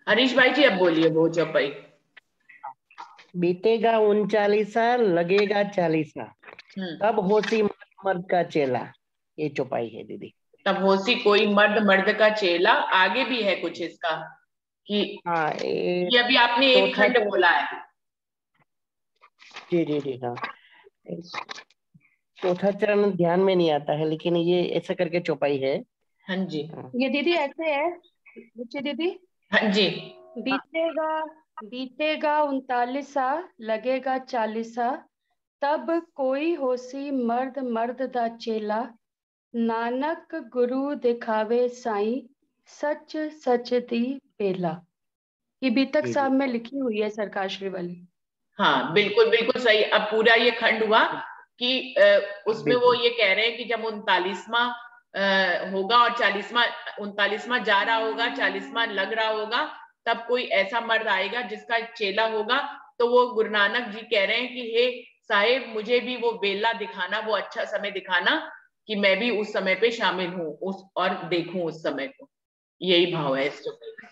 हरीश भाई जी अब बोलिए वो चौपाई। बीतेगा 39 लगेगा 40। हम्म। तब होशी मर्द मर्द का चेला। ये चौपाई है दीदी। तब होसी कोई मर्द मर्द का चेला, आगे भी है कुछ इसका कि हाँ, ये अभी आपने एक चौथा खंड चरण। बोला है। जी जी जी, हाँ। चौथा चरण ध्यान में नहीं आता है, लेकिन ये ऐसा करके चौपाई है। हाँ जी। हाँ। ये दीदी ऐसे है, रुचि दीदी। हाँ जी। बीतेगा बीतेगा 39 लगेगा 40। तब कोई होसी मर्द मर्द दा चेला। नानक गुरु दिखावे साईं, सच सच दी बेला। ये बीतक जी जी। साहब में लिखी हुई है, सरकाश्री वाली। हाँ बिल्कुल बिल्कुल सही। अब पूरा ये खंड हुआ कि उसमें वो बिल्कुल। ये कह रहे हैं कि जब 39वां होगा और 40वां, 39वां जा रहा होगा, 40वां लग रहा होगा, तब कोई ऐसा मर्द आएगा जिसका चेला होगा। तो वो गुरु नानक जी कह रहे हैं कि हे साहेब, मुझे भी वो बेला दिखाना, वो अच्छा समय दिखाना कि मैं भी उस समय पे शामिल हूँ उस और देखूं उस समय को। यही भाव है इस चौपाई का।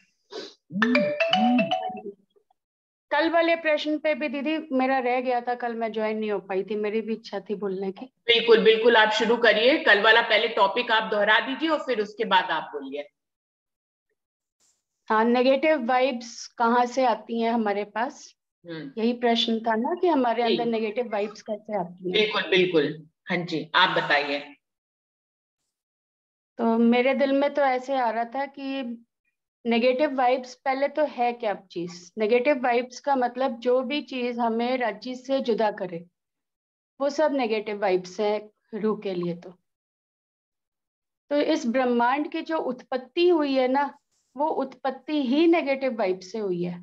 कल वाले प्रश्न पे भी दीदी मेरा रह गया था, कल मैं ज्वाइन नहीं हो पाई थी, मेरी भी इच्छा थी बोलने की। बिल्कुल बिल्कुल, आप शुरू करिए कल वाला। पहले टॉपिक आप दोहरा दीजिए और फिर उसके बाद आप बोलिए। हाँ, नेगेटिव वाइब्स कहाँ से आती हैं हमारे पास, हम्म। यही प्रश्न था ना, कि हमारे जी अंदर नेगेटिव वाइब्स कैसे आती हैं। बिल्कुल बिल्कुल। हाँ जी, आप बताइए। तो मेरे दिल में तो ऐसे आ रहा था कि नेगेटिव वाइब्स पहले तो है क्या चीज। नेगेटिव वाइब्स का मतलब जो भी चीज हमें राज्य से जुदा करे, वो सब नेगेटिव वाइब्स है रूह के लिए। तो इस ब्रह्मांड की जो उत्पत्ति हुई है ना, वो उत्पत्ति ही नेगेटिव वाइब से हुई है।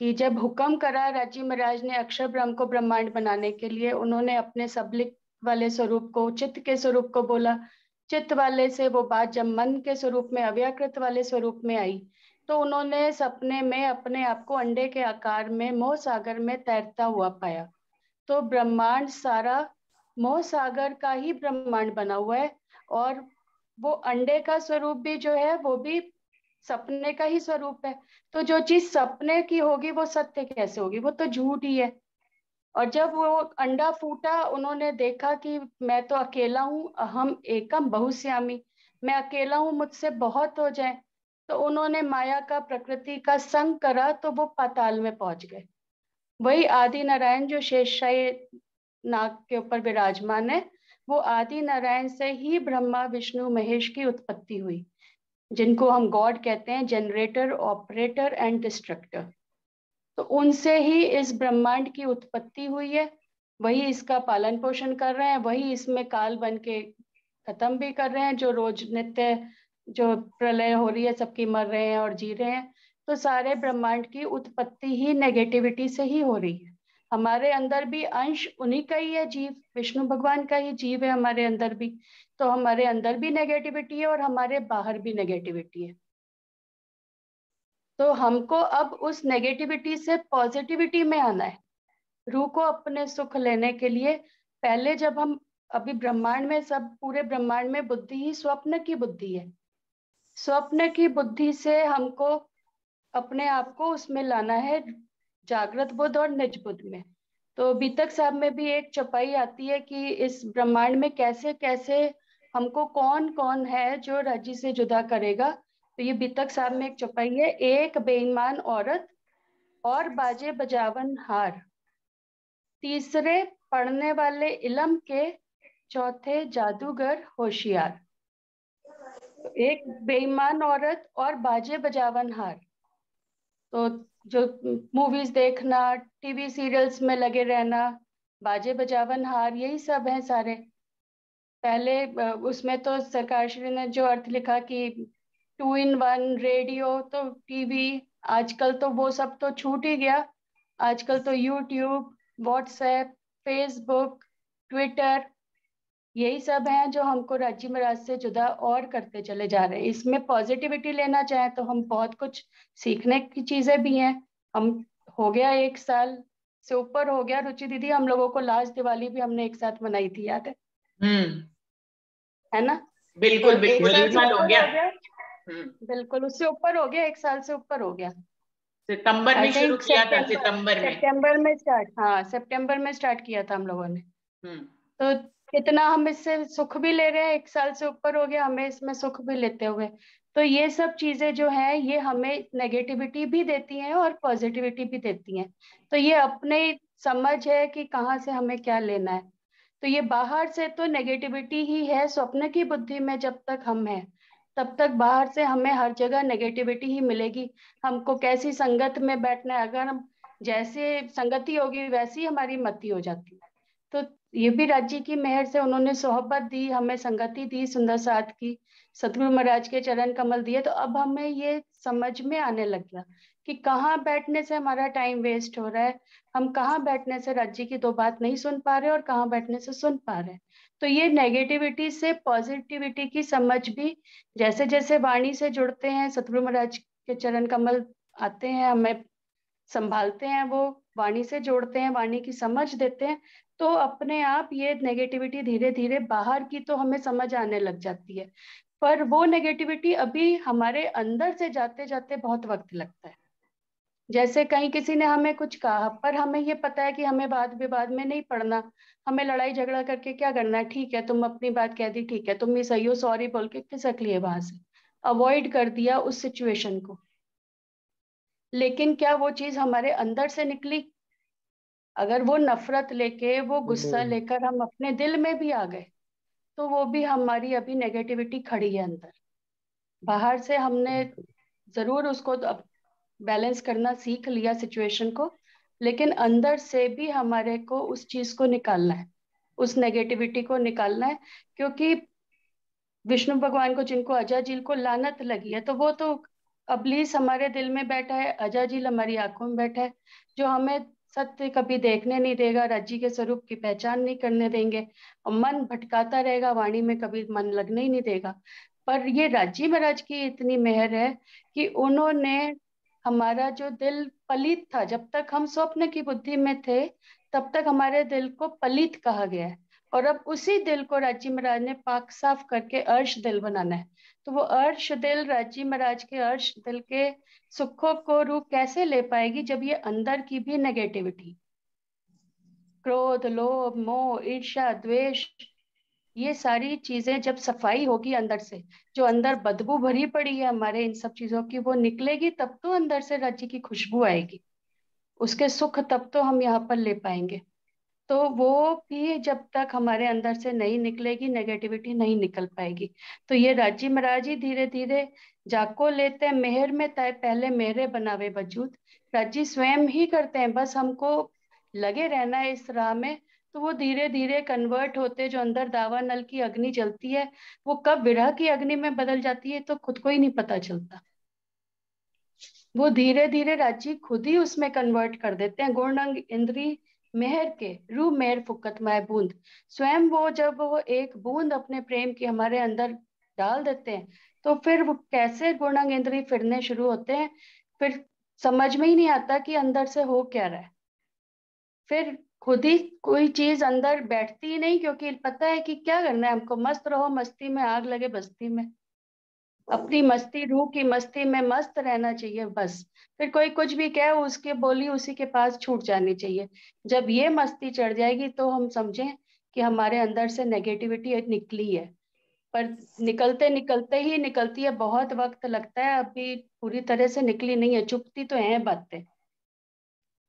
कि जब हुक्म करा राजी महाराज ने अक्षर ब्रह्म को ब्रह्मांड बनाने के लिए, उन्होंने अपने सबलिक वाले स्वरूप को, चित्त के स्वरूप को बोला। चित्त वाले से वो बात जब मन के स्वरूप में, अव्याकृत वाले स्वरूप में आई, तो उन्होंने सपने में अपने आप को अंडे के आकार में मोह सागर में तैरता हुआ पाया। तो ब्रह्मांड सारा मोह सागर का ही ब्रह्मांड बना हुआ है। और वो अंडे का स्वरूप भी जो है, वो भी सपने का ही स्वरूप है। तो जो चीज सपने की होगी वो सत्य कैसे होगी, वो तो झूठ ही है। और जब वो अंडा फूटा, उन्होंने देखा कि मैं तो अकेला हूँ, अहम एकम बहुश्यामी, मैं अकेला हूँ, मुझसे बहुत हो जाए। तो उन्होंने माया का, प्रकृति का संग करा, तो वो पाताल में पहुंच गए। वही आदि नारायण जो शेषशाही नाग के ऊपर विराजमान है, वो आदि नारायण से ही ब्रह्मा विष्णु महेश की उत्पत्ति हुई, जिनको हम गॉड कहते हैं, जनरेटर, ऑपरेटर एंड डिस्ट्रक्टर। तो उनसे ही इस ब्रह्मांड की उत्पत्ति हुई है। वही इसका पालन पोषण कर रहे हैं, वही इसमें काल बन के खत्म भी कर रहे हैं। जो रोज नित्य जो प्रलय हो रही है, सबकी मर रहे हैं और जी रहे हैं। तो सारे ब्रह्मांड की उत्पत्ति ही नेगेटिविटी से ही हो रही है। हमारे अंदर भी अंश उन्हीं का ही है, जीव विष्णु भगवान का ही जीव है हमारे अंदर भी। तो हमारे अंदर भी नेगेटिविटी है और हमारे बाहर भी नेगेटिविटी है। तो हमको अब उस नेगेटिविटी से पॉजिटिविटी में आना है, रूह को अपने सुख लेने के लिए। पहले जब हम, अभी ब्रह्मांड में, सब पूरे ब्रह्मांड में बुद्धि ही स्वप्न की बुद्धि है। स्वप्न की बुद्धि से हमको अपने आप को उसमें लाना है, जागृत बुद्ध और निज बुद्ध में। तो बीतक साहब में भी एक चौपाई आती है कि इस ब्रह्मांड में कैसे कैसे हमको कौन कौन है जो राज्य से जुदा करेगा। तो ये बीतक साहब में एक चौपाई है, एक बेईमान औरत और बाजे बजावन हार, तीसरे पढ़ने वाले इलम के, चौथे जादूगर होशियार। तो एक बेईमान औरत और बाजे बजावन हार, तो जो मूवीज देखना, टीवी सीरियल्स में लगे रहना, बाजे बजावन हार, यही सब है सारे। पहले उसमें तो सरकार श्री ने जो अर्थ लिखा कि 2 in 1 रेडियो तो टीवी, आजकल तो वो सब तो छूट ही गया। आजकल तो यूट्यूब, व्हाट्सएप, फेसबुक, ट्विटर, यही सब हैं जो हमको राज्य महाराज से जुदा और करते चले जा रहे हैं। इसमें पॉजिटिविटी लेना चाहें तो हम बहुत कुछ सीखने की चीजें भी हैं। हम, हो गया 1 साल से ऊपर हो गया रुचि दीदी, हम लोगों को लास्ट दिवाली भी हमने एक साथ मनाई थी, याद हम्म। है ना। तो बिल्कुल एक बिल्कुल, साल एक से साल हो ऊपर गया। हो गया। बिल्कुल, उससे ऊपर हो गया, 1 साल से ऊपर हो गया। सितंबर में शुरू किया था, सितंबर में स्टार्ट, हाँ सितंबर में स्टार्ट किया था हम लोगों ने। तो कितना हम इससे सुख भी ले रहे हैं, 1 साल से ऊपर हो गया हमें इसमें सुख भी लेते हुए। तो ये सब चीजें जो है ये हमें नेगेटिविटी भी देती हैं और पॉजिटिविटी भी देती हैं। तो ये अपने समझ है कि कहाँ से हमें क्या लेना है। तो ये बाहर से तो नेगेटिविटी ही है, स्वप्न की बुद्धि में जब तक हम हैं तब तक बाहर से हमें हर जगह नेगेटिविटी ही मिलेगी। हमको कैसी संगत में बैठना है, अगर हम जैसे संगति होगी वैसी हमारी मति हो जाती है। तो ये भी राज्य की मेहर से उन्होंने सोहबत दी, हमें संगति दी सुंदर साथ की, सतगुरु महाराज के चरण कमल दिए। तो अब हमें ये समझ में आने लग गया कि कहाँ बैठने से हमारा टाइम वेस्ट हो रहा है, हम कहाँ बैठने से राज्य की 2 बात नहीं सुन पा रहे और कहाँ बैठने से सुन पा रहे हैं। तो ये नेगेटिविटी से पॉजिटिविटी की समझ भी जैसे जैसे वाणी से जुड़ते हैं, सतगुरु महाराज के चरण कमल आते हैं, हमें संभालते हैं, वो वाणी से जोड़ते हैं, वाणी की समझ देते हैं, तो अपने आप ये नेगेटिविटी धीरे धीरे बाहर की तो हमें समझ आने लग जाती है। पर वो नेगेटिविटी अभी हमारे अंदर से जाते जाते बहुत वक्त लगता है। जैसे कहीं किसी ने हमें कुछ कहा पर हमें ये पता है कि हमें वाद विवाद में नहीं पड़ना, हमें लड़ाई झगड़ा करके क्या करना है, ठीक है तुम अपनी बात कह दी, ठीक है तुम ही सही हो, सॉरी बोल के खिसक लिए, वहां से अवॉइड कर दिया उस सिचुएशन को। लेकिन क्या वो चीज हमारे अंदर से निकली? अगर वो नफरत लेके, वो गुस्सा लेकर हम अपने दिल में भी आ गए तो वो भी हमारी अभी नेगेटिविटी खड़ी है अंदर। बाहर से हमने जरूर उसको बैलेंस करना सीख लिया सिचुएशन को, लेकिन अंदर से भी हमारे को उस चीज को निकालना है, उस नेगेटिविटी को निकालना है। क्योंकि विष्णु भगवान को, जिनको अजाजील को लानत लगी है, तो वो तो अबलीस हमारे दिल में बैठा है, अजाजील हमारी आंखों में बैठा है, जो हमें सत्य कभी देखने नहीं देगा, राज्य के स्वरूप की पहचान नहीं करने देंगे, और मन भटकाता रहेगा, वाणी में कभी मन लगने ही नहीं देगा। पर ये राज्य महाराज की इतनी मेहर है कि उन्होंने हमारा जो दिल पलीत था, जब तक हम स्वप्न की बुद्धि में थे तब तक हमारे दिल को पलीत कहा गया है, और अब उसी दिल को राज्य महाराज ने पाक साफ करके अर्श दिल बनाना है। तो वो अर्श दिल, राज्य महाराज के अर्श दिल के सुखों को रूप कैसे ले पाएगी जब ये अंदर की भी नेगेटिविटी, क्रोध, लोभ, मोह, ईर्ष्या, द्वेष, ये सारी चीजें जब सफाई होगी अंदर से, जो अंदर बदबू भरी पड़ी है हमारे इन सब चीजों की, वो निकलेगी, तब तो अंदर से राज्य की खुशबू आएगी, उसके सुख तब तो हम यहाँ पर ले पाएंगे। तो वो भी जब तक हमारे अंदर से नहीं निकलेगी, नेगेटिविटी नहीं निकल पाएगी। तो ये राज्य महाराज ही धीरे धीरे जाको लेते हैं मेहर में तय, पहले मेहरे बनावे वजूद, राज्य स्वयं ही करते हैं, बस हमको लगे रहना है इस राह में। तो वो धीरे धीरे कन्वर्ट होते, जो अंदर दावा नल की अग्नि जलती है वो कब विरह की अग्नि में बदल जाती है तो खुद को ही नहीं पता चलता। वो धीरे धीरे राज्य खुद ही उसमें कन्वर्ट कर देते हैं। गुण अंग इंद्री मेहर के रू मेहर फुकत माय बूंद, स्वयं वो जब वो एक बूंद अपने प्रेम की हमारे अंदर डाल देते हैं तो फिर वो कैसे गुण अंग इंद्री फिरने शुरू होते हैं, फिर समझ में ही नहीं आता कि अंदर से हो क्या रहा है। फिर खुद ही कोई चीज अंदर बैठती ही नहीं, क्योंकि पता है कि क्या करना है हमको, मस्त रहो मस्ती में, आग लगे बस्ती में, अपनी मस्ती, रूह की मस्ती में मस्त रहना चाहिए बस। फिर कोई कुछ भी कहे उसके बोली उसी के पास छूट जानी चाहिए। जब ये मस्ती चढ़ जाएगी तो हम समझें कि हमारे अंदर से नेगेटिविटी निकली है। पर निकलते निकलते ही निकलती है, बहुत वक्त लगता है, अभी पूरी तरह से निकली नहीं है, चुपती तो है बातें।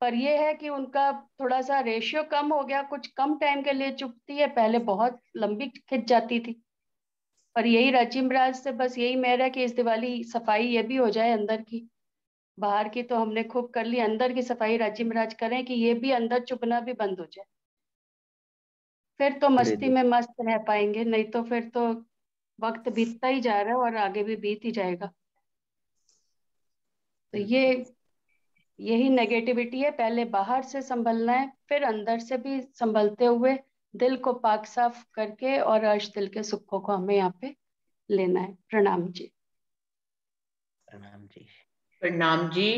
पर ये है कि उनका थोड़ा सा रेशियो कम हो गया, कुछ कम टाइम के लिए चुपती है, पहले बहुत लंबी खिंच जाती थी। पर यही राज्य महाराज से बस यही मेहर है कि इस दिवाली सफाई ये भी हो जाए अंदर की, बाहर की तो हमने खूब कर ली, अंदर की सफाई राज्य महाराज करें कि ये भी अंदर चुपना भी बंद हो जाए, फिर तो मस्ती में मस्त रह पाएंगे, नहीं तो फिर तो वक्त बीतता ही जा रहा है और आगे भी बीत ही जाएगा। तो यही नेगेटिविटी है, पहले बाहर से संभलना है, फिर अंदर से भी संभलते हुए दिल को पाक साफ करके और अर्श दिल के सुखों को हमें यहाँ पे लेना है। प्रणाम जी। प्रणाम जी। प्रणाम जी।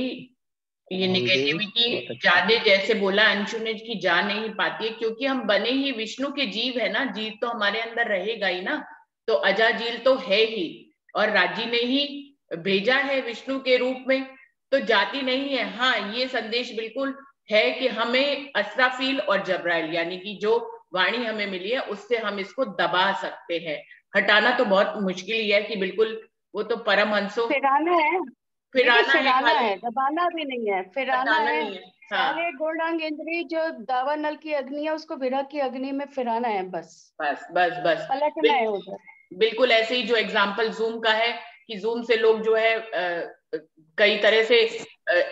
ये निगेटिविटी ज्यादा, जैसे बोला अंशु ने, की जा नहीं पाती है, क्योंकि हम बने ही विष्णु के जीव है ना, जीव तो हमारे अंदर रहेगा ही ना, तो अजाजील तो है ही, और राजी ने ही भेजा है विष्णु के रूप में, तो जाति नहीं है। हाँ, ये संदेश बिल्कुल है कि हमें असराफील और जब्राइल यानी कि जो वाणी हमें मिली है उससे हम इसको दबा सकते हैं। हटाना तो बहुत मुश्किल ही है कि बिल्कुल, वो तो परमहंसों फिराना है, देखिए फिराना है, फिराना खाली है, दबाना भी नहीं है, फिराना हटाना है। नहीं है। हाँ, सारे गुणांग इंद्री जो दावानल की अग्नि है उसको विरह की अग्नि में फिराना है, बस बस बस बस। पलटना है उधर। बिल्कुल ऐसे ही जो एग्जाम्पल जूम का है कि जूम से लोग जो है कई तरह से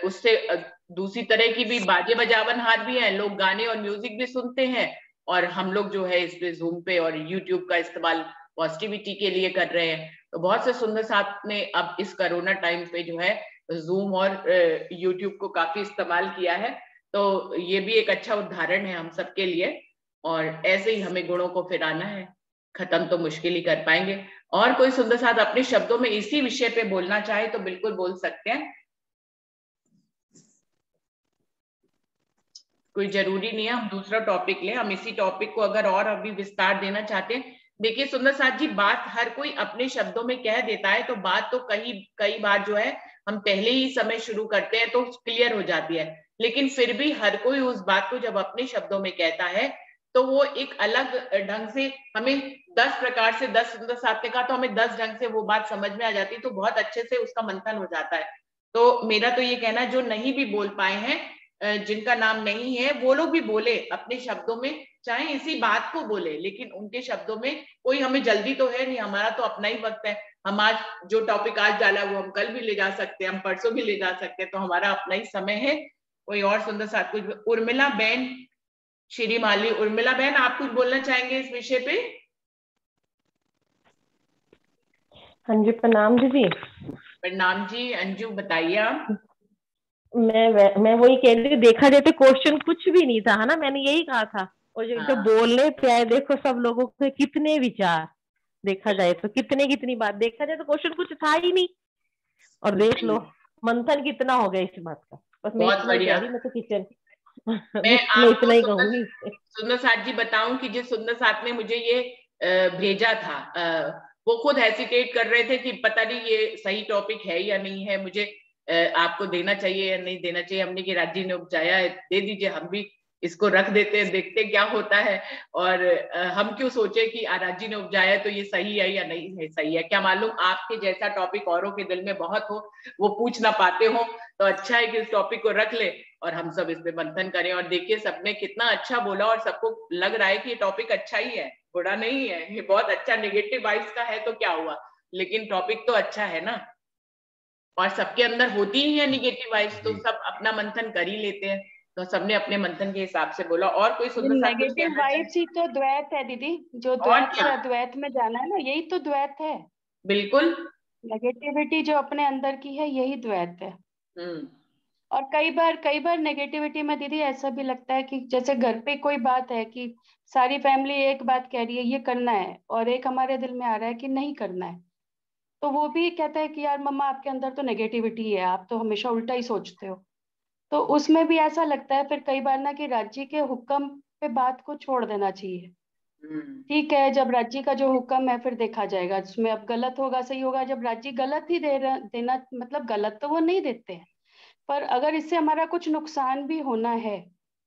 उससे दूसरी तरह की भी बाजे बजावन हार भी हैं, लोग गाने और म्यूजिक भी सुनते हैं, और हम लोग जो है इस पे जूम पे और यूट्यूब का इस्तेमाल पॉजिटिविटी के लिए कर रहे हैं। तो बहुत से सुंदर साथ ने अब इस कोरोना टाइम पे जो है जूम और यूट्यूब को काफी इस्तेमाल किया है। तो ये भी एक अच्छा उदाहरण है हम सबके लिए, और ऐसे ही हमें गुणों को फिराना है। खत्म तो मुश्किल ही कर पाएंगे। और कोई सुंदर साथ अपने शब्दों में इसी विषय पे बोलना चाहे तो बिल्कुल बोल सकते हैं, कोई जरूरी नहीं है हम दूसरा टॉपिक लें, हम इसी टॉपिक को अगर और अभी विस्तार देना चाहते हैं। देखिए सुंदर साथ जी, बात हर कोई अपने शब्दों में कह देता है, तो बात तो कई कई बार जो है हम पहले ही समय शुरू करते हैं तो क्लियर हो जाती है, लेकिन फिर भी हर कोई उस बात को जब अपने शब्दों में कहता है तो वो एक अलग ढंग से हमें 10 प्रकार से 10 सुंदर साथ ने कहा तो हमें 10 ढंग से वो बात समझ में आ जाती है, तो बहुत अच्छे से उसका मंथन हो जाता है। तो मेरा तो ये कहना है जो नहीं भी बोल पाए हैं, जिनका नाम नहीं है, वो लोग भी बोले अपने शब्दों में, चाहे इसी बात को बोले लेकिन उनके शब्दों में। कोई हमें जल्दी तो है नहीं, हमारा तो अपना ही वक्त है। हम आज जो टॉपिक आज डाला वो हम कल भी ले जा सकते हैं, हम परसों भी ले जा सकते हैं, तो हमारा अपना ही समय है। कोई और सुंदर साथ कुछ, उर्मिला बहन श्री माली, उर्मिला बहन आप कुछ बोलना चाहेंगे इस विषय पे? हाँ जी, प्रणाम दीदी। प्रणाम जी। अंजू बताइए आप। मैं वही कह रही थी, देखा जाए तो क्वेश्चन कुछ भी नहीं था, है ना, मैंने यही कहा था। और जो हाँ, बोलने पे आए, देखो सब लोगों के कितने विचार, देखा जाए तो कितनी बात, देखा जाए तो क्वेश्चन कुछ था ही नहीं। और देख लो मंथन कितना हो गया इस बात का। बस मैं बहुत इतना ही कह बढ़िया। रही, मैं तो किचन मैं मैं आपको इतना ही सुंदर कहूंगी। सुंदर साथ जी बताऊं कि जिस सुंदर साथ ने मुझे ये भेजा था, वो खुद हेसिटेट कर रहे थे कि पता नहीं ये सही टॉपिक है या नहीं है, मुझे आपको देना चाहिए या नहीं देना चाहिए। हमने कि राजी ने उपजाया है, दे दीजिए, हम भी इसको रख देते हैं, देखते क्या होता है। और हम क्यों सोचे कि राजी ने उपजाया है तो ये सही है या नहीं है सही है, क्या मालूम आपके जैसा टॉपिक औरों के दिल में बहुत हो, वो पूछ ना पाते हो। तो अच्छा है कि इस टॉपिक को रख ले और हम सब इस पे मंथन करें। और देखिए सबने कितना अच्छा बोला और सबको लग रहा है कि ये टॉपिक अच्छा ही है, बुरा नहीं है, ये बहुत अच्छा। नेगेटिव वाइब्स का है तो क्या हुआ, लेकिन टॉपिक तो अच्छा है ना। और सबके अंदर होती ही है निगेटिव वाइब्स, तो सब अपना मंथन कर ही लेते हैं। तो सबने अपने मंथन के हिसाब से बोला। और कोई ये सुंदर साथ कुछ नेगेटिव कहना चाहे? वाइब्स ही तो द्वैत है दीदी, जो और द्वैत क्या, से अद्वैत में जाना है ना, यही तो द्वैत है। बिल्कुल। नेगेटिविटी जो अपने अंदर की है यही द्वैत है। हम्म। और कई बार नेगेटिविटी में दीदी ऐसा भी लगता है कि जैसे घर पे कोई बात है कि सारी फैमिली एक बात कह रही है ये करना है, और एक हमारे दिल में आ रहा है कि नहीं करना है, तो वो भी कहता है कि यार मम्मा आपके अंदर तो नेगेटिविटी है, आप तो हमेशा उल्टा ही सोचते हो। तो उसमें भी ऐसा लगता है फिर कई बार ना कि राज्य के हुक्म पे बात को छोड़ देना चाहिए। हम्म। ठीक है, जब राज्य का जो हुक्म है फिर देखा जाएगा, उसमें अब गलत होगा सही होगा। जब राज्य गलत ही देना मतलब गलत तो वो नहीं देते हैं, पर अगर इससे हमारा कुछ नुकसान भी होना है,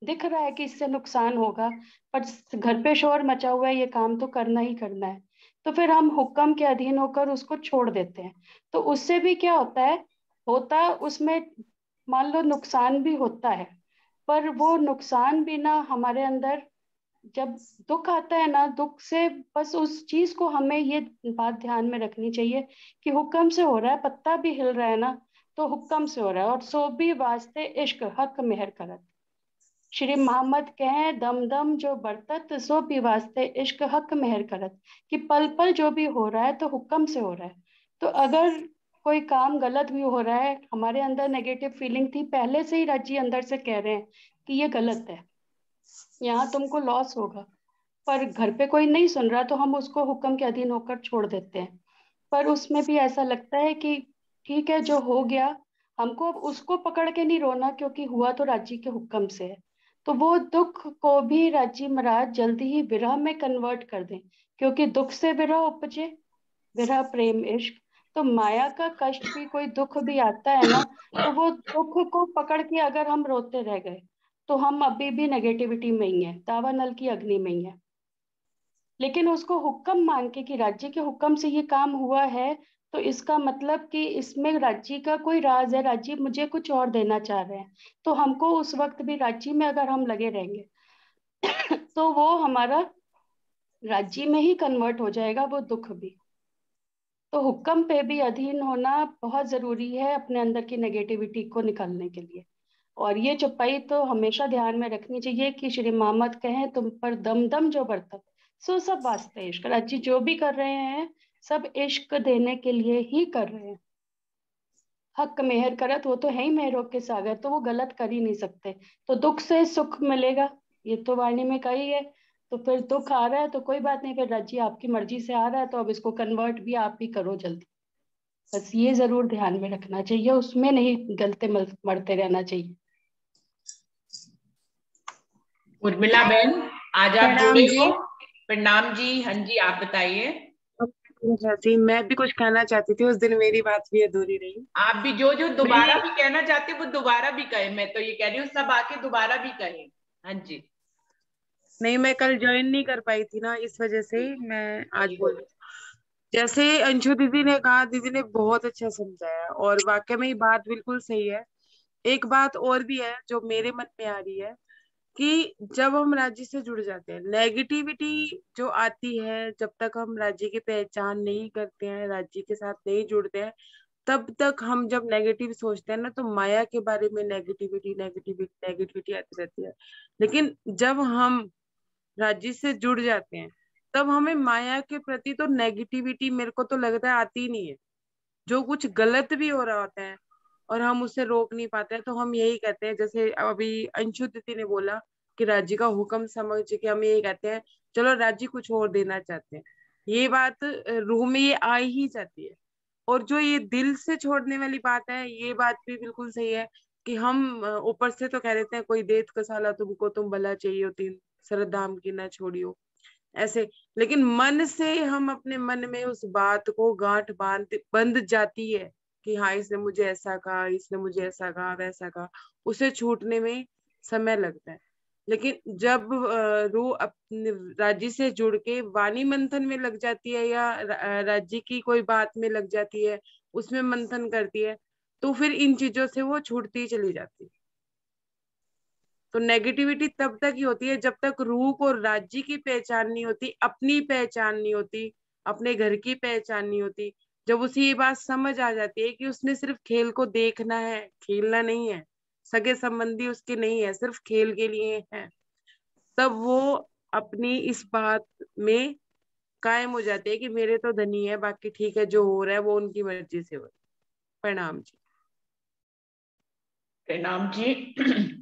दिख रहा है कि इससे नुकसान होगा, पर घर पे शोर मचा हुआ है, ये काम तो करना ही करना है, तो फिर हम हुक्म के अधीन होकर उसको छोड़ देते हैं। तो उससे भी क्या होता है, होता उसमें मान लो नुकसान भी होता है, पर वो नुकसान भी ना हमारे अंदर, जब दुख आता है ना, दुख से बस उस चीज को हमें ये बात ध्यान में रखनी चाहिए कि हुक्म से हो रहा है, पत्ता भी हिल रहा है ना तो हुक्म से हो रहा है। और सो भी वास्ते इश्क हक मेहर करत, श्री मोहम्मद कहें दम दम जो बरतत, सो भी वास्ते इश्क हक मेहर करत, कि पल पल जो भी हो रहा है तो हुक्म से हो रहा है। तो अगर कोई काम गलत भी हो रहा है, हमारे अंदर नेगेटिव फीलिंग थी पहले से ही, राजी अंदर से कह रहे हैं कि ये गलत है, यहाँ तुमको लॉस होगा, पर घर पे कोई नहीं सुन रहा तो हम उसको हुक्म के अधीन होकर छोड़ देते हैं। पर उसमें भी ऐसा लगता है कि ठीक है जो हो गया, हमको अब उसको पकड़ के नहीं रोना, क्योंकि हुआ तो राजी के हुक्म से है। तो वो दुख को भी राजी महाराज जल्दी ही विरह में कन्वर्ट कर दें, क्योंकि दुख से विरह उपजे, विरह प्रेम इश्क, तो माया का कष्ट भी, कोई दुख भी आता है ना, तो वो दुख को पकड़ के अगर हम रोते रह गए तो हम अभी भी नेगेटिविटी में ही है, दावानल की अग्नि में ही है। लेकिन उसको हुक्म मान के कि राज्य के हुक्म से ये काम हुआ है, तो इसका मतलब कि इसमें राज्य का कोई राज है, राज्य मुझे कुछ और देना चाह रहे हैं, तो हमको उस वक्त भी राज्य में अगर हम लगे रहेंगे तो वो हमारा राज्य में ही कन्वर्ट हो जाएगा वो दुख भी। तो हुक्म पे भी अधीन होना बहुत जरूरी है अपने अंदर की नेगेटिविटी को निकालने के लिए। और ये चौपाई तो हमेशा ध्यान में रखनी चाहिए कि श्री मोहम्मद कहें तुम पर दम दम जो बरतत सो सब वास्ते इश्क। राज्य जो भी कर रहे हैं सब इश्क देने के लिए ही कर रहे हैं। हक मेहर करत, वो तो है ही मेहरों के सागर, तो वो गलत कर ही नहीं सकते। तो दुख से सुख मिलेगा, ये तो वाणी में कही है। तो फिर दुख आ रहा है तो कोई बात नहीं, फिर राज्य आपकी मर्जी से आ रहा है तो अब इसको कन्वर्ट भी आप ही करो जल्दी। बस ये जरूर ध्यान में रखना चाहिए, उसमें नहीं गलते मरते रहना चाहिए। उर्मिला बहन, आज आप प्रणाम जुड़े जी। हो। प्रणाम जी। हाँ जी, आप बताइए। जी, मैं भी कुछ कहना चाहती थी, उस दिन मेरी बात भी अधूरी रही। आप भी जो जो दोबारा मैं भी कहना चाहते वो दोबारा भी कहे, मैं तो ये कह रही हूँ सब आके दोबारा भी कहे। हाँ जी। नहीं, मैं कल ज्वाइन नहीं कर पाई थी ना, इस वजह से मैं आज बोल रही हूँ। जैसे अंशु दीदी ने कहा, दीदी ने बहुत अच्छा समझाया और वाकई में ये बात बिल्कुल सही है। एक बात और भी है जो मेरे मन में आ रही है कि जब हम राज्य से जुड़ जाते हैं, नेगेटिविटी जो आती है, जब तक हम राज्य की पहचान नहीं करते हैं, राज्य के साथ नहीं जुड़ते हैं, तब तक हम जब नेगेटिव सोचते हैं ना, तो माया के बारे में नेगेटिविटी नेगेटिविटी नेगेटिविटी आती रहती है। लेकिन जब हम राज्य से जुड़ जाते हैं, तब हमें माया के प्रति तो नेगेटिविटी, मेरे को तो लगता है, आती ही नहीं है। जो कुछ गलत भी हो रहा होता है और हम उसे रोक नहीं पाते हैं, तो हम यही कहते हैं, जैसे अभी अंशु दीदी ने बोला कि राज्य का हुक्म समझ के हम यही कहते हैं, चलो राज्य कुछ और देना चाहते हैं। ये बात रूह में ये आ ही जाती है। और जो ये दिल से छोड़ने वाली बात है, ये बात भी बिल्कुल सही है कि हम ऊपर से तो कह देते हैं, कोई देत कसाला तुमको, तुम भला चाहिए हो, तीन श्रद्धाम की ना छोड़ियो, ऐसे। लेकिन मन से हम अपने मन में उस बात को गांठ बंध जाती है कि हाँ, इसने मुझे ऐसा कहा, इसने मुझे ऐसा कहा, वैसा कहा, उसे छूटने में समय लगता है। लेकिन जब रूह अपने राज्य से जुड़ के वाणी मंथन में लग जाती है या राज्य की कोई बात में लग जाती है, उसमें मंथन करती है, तो फिर इन चीजों से वो छूटती चली जाती है। तो नेगेटिविटी तब तक ही होती है जब तक रूह को राज्य की पहचान नहीं होती, अपनी पहचान नहीं होती, अपने घर की पहचान नहीं होती। जब उसे ये बात समझ आ जाती है कि उसने सिर्फ खेल को देखना है, खेलना नहीं है, सगे संबंधी उसके नहीं है, सिर्फ खेल के लिए है, तब वो अपनी इस बात में कायम हो जाते हैं कि मेरे तो धनी है, बाकी ठीक है, जो हो रहा है वो उनकी मर्जी से हो रहा है। प्रणाम जी। प्रणाम जी।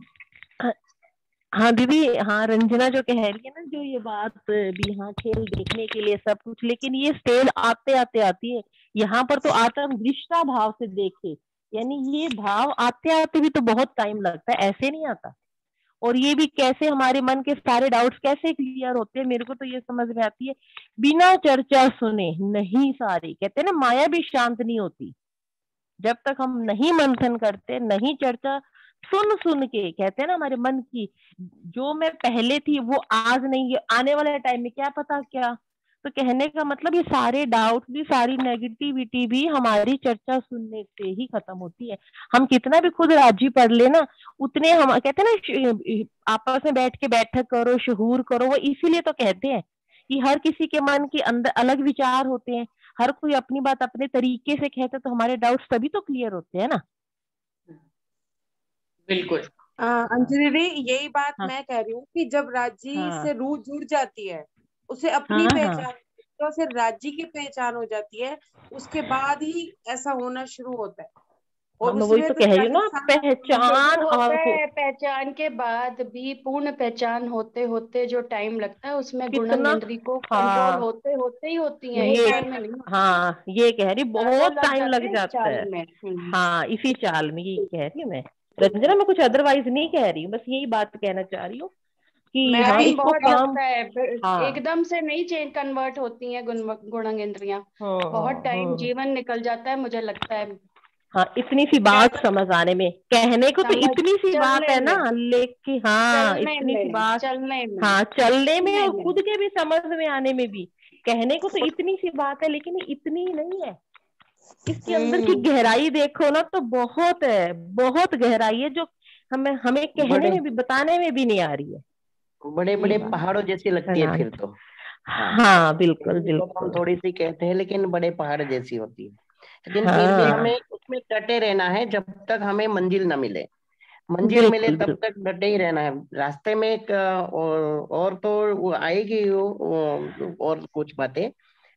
हाँ दीदी, हाँ रंजना जो कह रही है ना, जो ये बात भी, हाँ खेल देखने के लिए सब कुछ, लेकिन ये स्टेज आते आते आती है। यहाँ पर तो आत्म दृष्टा भाव से देखे, यानी ये भाव आते आते भी तो बहुत टाइम लगता है, ऐसे नहीं आता। और ये भी कैसे हमारे मन के सारे डाउट्स कैसे क्लियर होते हैं, मेरे को तो ये समझ में आती है, बिना चर्चा सुने नहीं सारी, कहते हैं ना माया भी शांत नहीं होती जब तक हम नहीं मंथन करते, नहीं चर्चा सुन सुन के, कहते हैं ना हमारे मन की जो मैं पहले थी वो आज नहीं है, आने वाले टाइम में क्या पता क्या। तो कहने का मतलब ये सारे डाउट भी, सारी नेगेटिविटी भी हमारी चर्चा सुनने से ही खत्म होती है। हम कितना भी खुद राजी पढ़ लेना, उतने हम कहते हैं ना आपस में बैठ के बैठक करो, शहूर करो, वो इसीलिए तो कहते हैं कि हर किसी के मन के अंदर अलग विचार होते हैं, हर कोई अपनी बात अपने तरीके से कहता है, तो हमारे डाउट्स तभी तो क्लियर होते हैं ना। बिल्कुल। अंजलि दीदी, यही बात हाँ मैं कह रही हूँ कि जब राज्य हाँ से रूह जुड़ जाती है, उसे अपनी हाँ पहचान, हाँ तो उसे राज्य की पहचान हो जाती है, उसके बाद ही ऐसा होना शुरू होता है। हाँ, और मैं वही उसमें तो तो कह रही हूँ चाहिए ना, सारा पहचान शुरू और होता है, पहचान के बाद भी पूर्ण पहचान होते होते जो टाइम लगता है उसमें गुणन कितना। इंद्री को कंट्रोल हाँ होते होते ही होती है, ये, एक बार में नहीं होती। हाँ ये कह रही, सालों बहुत लग टाइम जाते लग हैं इस जाता चाल है। में। हाँ इसी चाल में, ये कह रही हूँ मैं रंजना, मैं कुछ अदरवाइज नहीं कह रही हूँ, बस यही बात कहना चाह रही हूँ। कि मैं हाँ भी इसको बहुत काम, लगता है हाँ एकदम से नहीं चेंज कन्वर्ट होती हैं गुणंग इंद्रियां। बहुत टाइम जीवन निकल जाता है मुझे लगता है। हाँ इतनी सी बात समझ आने में, कहने को तो समझ इतनी सी बात चलने है ना, में लेकिन हाँ चलने इतनी सी में बात, चलने में हाँ चलने में चलने और में खुद के भी समझ में आने में भी। कहने को तो इतनी सी बात है लेकिन इतनी नहीं है, इसके अंदर की गहराई देखो ना तो बहुत है, बहुत गहराई है, जो हमें हमें कहने बड़े में भी, बताने में भी नहीं आ रही है। बड़े ये बड़े बात पहाड़ों जैसी लगती है प्रणाम। फिर तो। हाँ, हाँ बिल्कुल कहने को तो हम बिल्कुल। थोड़ी सी कहते हैं लेकिन बड़े पहाड़ जैसी होती है। लेकिन फिर भी हाँ हमें उसमें डटे रहना है जब तक हमें मंजिल न मिले। मंजिल मिले बिल्कुल तब बिल्कुल। तक डटे ही रहना है। रास्ते में एक और तो वो आएगी और कुछ बातें,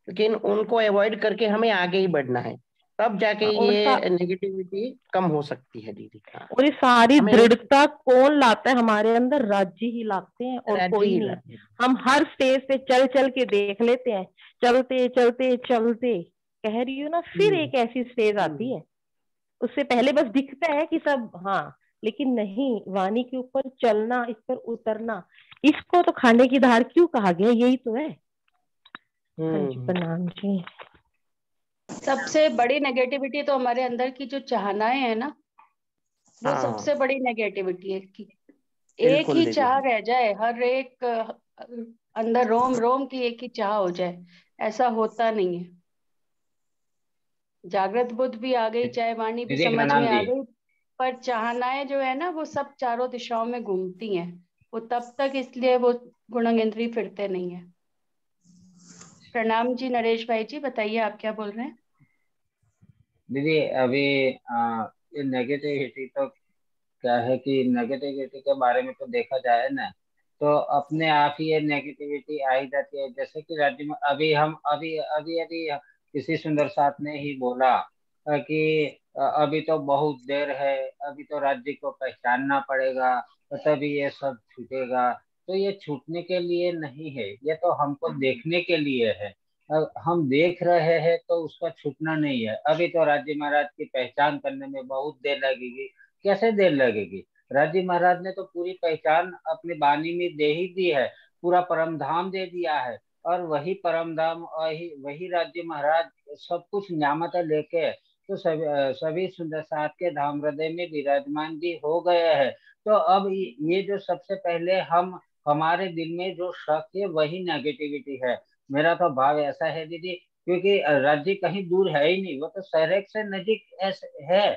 लेकिन उनको अवॉइड करके हमें आगे ही बढ़ना है। तब जाके और ये नेगेटिविटी कम हो सकती है दीदी। हाँ, और ये सारी हमें दृढ़ता कौन लाता है हमारे अंदर? राज्य ही लाते हैं और राज्य कोई ही नहीं। लाते हैं। हम हर स्टेज पे चल चल के देख लेते हैं, चलते चलते चलते, कह रही हूँ ना, फिर हम्म, एक ऐसी स्टेज आती है, उससे पहले बस दिखता है कि सब हाँ, लेकिन नहीं, वाणी के ऊपर चलना, इस पर उतरना, इसको तो खाने की धार क्यों कहा गया, यही तो है। हाँ जी हम्म। प्रणाम जी। सबसे बड़ी नेगेटिविटी तो हमारे अंदर की जो चाहनाएं है ना, वो हाँ, सबसे बड़ी नेगेटिविटी है कि एक बिल्कुल ही दीदी। चाह रह जाए, हर एक अंदर रोम रोम की एक ही चाह हो जाए। ऐसा होता नहीं है। जागृत बुद्ध भी आ गई, चाहे वाणी भी दीदी समझ में प्रणाम आ जी। गई, पर चाहनाएं जो है ना वो सब चारों दिशाओं में घूमती हैं। वो तब तक, इसलिए वो गुणंग इंद्रिय फिरते नहीं है। प्रणाम जी नरेश भाई जी, बताइए आप क्या बोल रहे हैं। दीदी अभी ये नेगेटिविटी तो क्या है कि नेगेटिविटी के बारे में तो देखा जाए ना, तो अपने आप ही ये नेगेटिविटी आ ही जाती है। जैसे कि राज्य में अभी हम अभी अभी अभी किसी सुंदर साथ ने ही बोला कि अभी तो बहुत देर है, अभी तो राज्य को पहचानना पड़ेगा, तो तभी ये सब छूटेगा। तो ये छूटने के लिए नहीं है, ये तो हमको देखने के लिए है। हम देख रहे हैं तो उसका छूटना नहीं है। अभी तो राज्य महाराज की पहचान करने में बहुत देर लगेगी। कैसे देर लगेगी? राज्य महाराज ने तो पूरी पहचान अपनी वाणी में दे ही दी है, पूरा परम धाम दे दिया है। और वही परम धाम, वही वही राज्य महाराज सब कुछ न्यामतें लेके तो सभी सुंदर साथ के धाम हृदय में विराजमान भी हो गए हैं। तो अब ये जो सबसे पहले हम हमारे दिल में जो शक है वही नेगेटिविटी है। मेरा तो भाव ऐसा है दीदी, क्योंकि राज्य कहीं दूर है ही नहीं, वो तो शहर से नजीक है।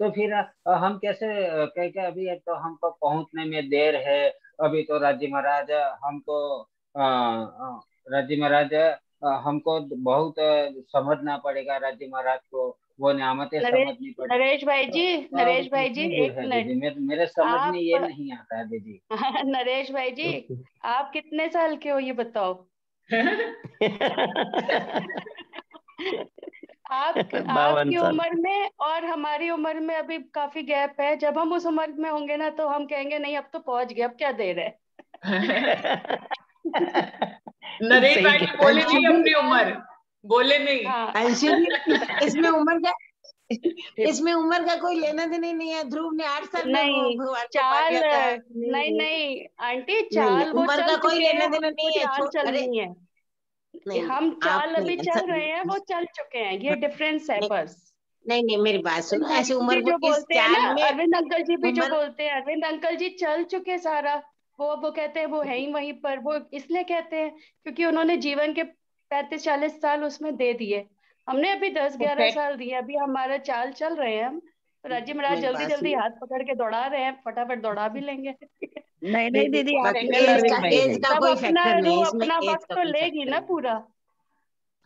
तो फिर हम कैसे कह के अभी तो हमको पहुंचने में देर है। अभी तो राज्य महाराज हमको राज्य महाराज हमको बहुत समझना पड़ेगा, राज्य महाराज को वो नियामतें नरेश समझनी पड़ेगी। नरेश भाई जी, तो अब नरेश भाई जी कितनी दूर एक है मिनट। दीदी? मेरे समझ में आप ये नहीं आता है दीदी। नरेश भाई जी, आप कितने साल के हो ये बताओ। आप 52 आपकी साल उम्र में और हमारी उम्र में अभी काफी गैप है। जब हम उस उम्र में होंगे ना तो हम कहेंगे नहीं अब तो पहुंच गए, अब क्या देर है। नरेश सही भाई कह ने रहे बोले हैं। नहीं अपनी उम्र, बोले नहीं। हाँ। अंशु जी, इसमें उम्र का इसमें उम्र का कोई लेना देना नहीं है। ध्रुव ने 8 साल में वो नहीं, भगवान को पा चाल लिया था। नहीं नहीं आंटी, नहीं, चाल वो उम्र चल का कोई चुके हैं, लेना देना हमको नहीं है। चाल अरे चलनी है। नहीं, हम आप चाल अभी नहीं ऐसा चल रहे हैं, वो चल चुके हैं, ये डिफरेंस है नहीं, बस। नहीं नहीं, मेरी बात सुनो। अरविंद ऐसे अंकल उम्र जी वो जो इस बोलते हैं ना, चाल में अरविंद अंकल जी भी जो उम्र बोलते हैं, अरविंद अंकल जी चल चुके सारा। वो कहते हैं वो है ही वहीं पर। वो इसलिए कहते हैं क्योंकि उन्होंने जीवन के 35-40 साल उसमें दे दिए। हमने अभी 10-11 फैक्ट, साल दिए, अभी हमारा चाल चल रहे हैं हम। तो राज्य महाराज मेरी जल्दी बात जल्दी सुनो। हाथ पकड़ के दौड़ा रहे हैं, फटाफट दौड़ा भी लेंगे। नहीं नहीं दीदी, आप बाकी सेकंड अरविंद भाई एज हैं। का तब कोई अपना फैक्टर नहीं रू है इसमें। अपना एज वक्त का तो कोई लेगी फैक्टर ना, नहीं पूरा